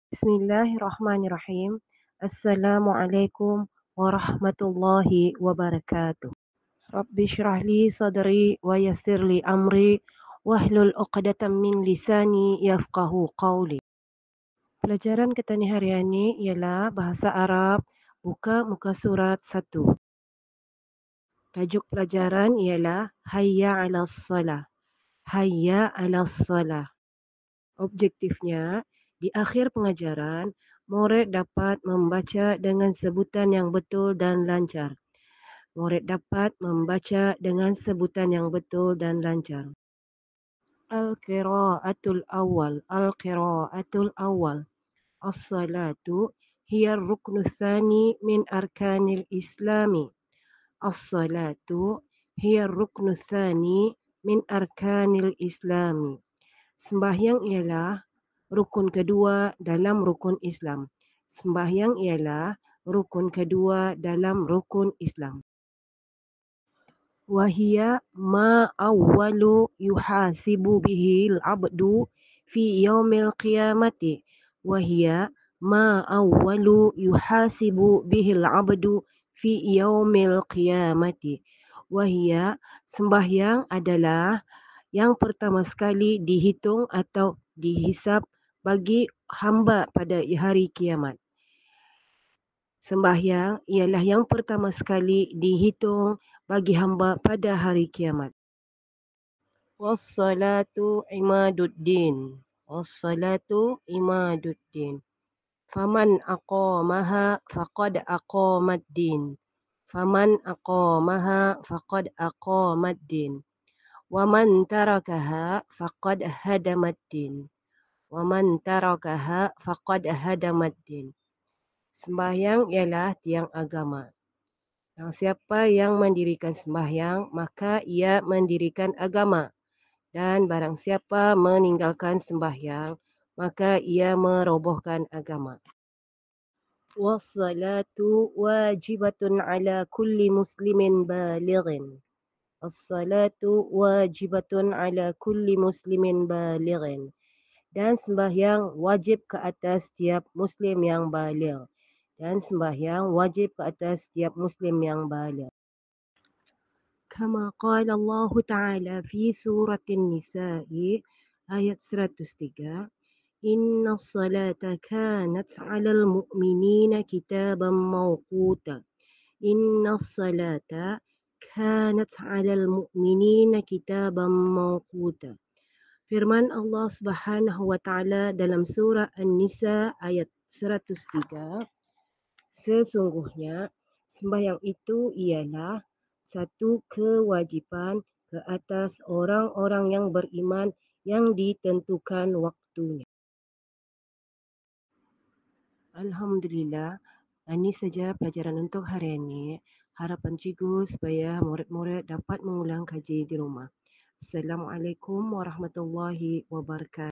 Bismillahirrahmanirrahim. Assalamualaikum warahmatullahi wabarakatuh. Rabbi syrah li sadri wa yassir li amri wahlul 'uqdatam min lisani yafqahu qawli. Pelajaran kita ni hari ini ialah bahasa Arab, buka muka surat 1. Tajuk pelajaran ialah Hayya 'alas salah. Hayya 'alas salah. Objektifnya, di akhir pengajaran, murid dapat membaca dengan sebutan yang betul dan lancar. Murid dapat membaca dengan sebutan yang betul dan lancar. Al-qira'atul awal. Al-qira'atul awal. As-salatu hiya ar-ruknu tsani min arkanil islami. As-salatu hiya ar-ruknu tsani min arkanil islami. Sembahyang ialah rukun kedua dalam rukun Islam. Sembahyang ialah rukun kedua dalam rukun Islam. Wahia ma awwalu yuhasibu bihil abdu fi yaumil qiyamati. Wahia ma awwalu yuhasibu bihil abdu fi yaumil qiyamati. Wahia, sembahyang adalah yang pertama sekali dihitung atau dihisap bagi hamba pada hari kiamat. Sembahyang ialah yang pertama sekali dihitung bagi hamba pada hari kiamat. Wassalatu imaduddin. Wassalatu imaduddin. Faman aqamaha faqad aqamaddin. Faman aqamaha faqad aqamaddin. Waman tarakaha faqad hadamaddin. Waman tarakaha faqad hadamaddin. Sembahyang ialah tiang agama. Siapa yang mendirikan sembahyang, maka ia mendirikan agama. Dan barang siapa meninggalkan sembahyang, maka ia merobohkan agama. Wassalatu wajibatun ala kulli muslimin balighin. As-salatu wajibatun ala kulli muslimin balighin. Dan sembahyang wajib ke atas setiap muslim yang baligh. Dan sembahyang wajib ke atas setiap muslim yang baligh. Kama qala Allah Ta'ala fi surah An-Nisa ayat 103. Inna salata kanat 'alal mu'minina kitaban mawquta. Inna salata kanat 'alal mu'minina kitaban mawquta. Firman Allah Subhanahu wa taala dalam surah An-Nisa ayat 103, sesungguhnya sembahyang itu ialah satu kewajipan ke atas orang-orang yang beriman yang ditentukan waktunya. Alhamdulillah, ini saja pelajaran untuk hari ini. Harapan cikgu supaya murid-murid dapat mengulang kaji di rumah. Assalamualaikum warahmatullahi wabarakatuh.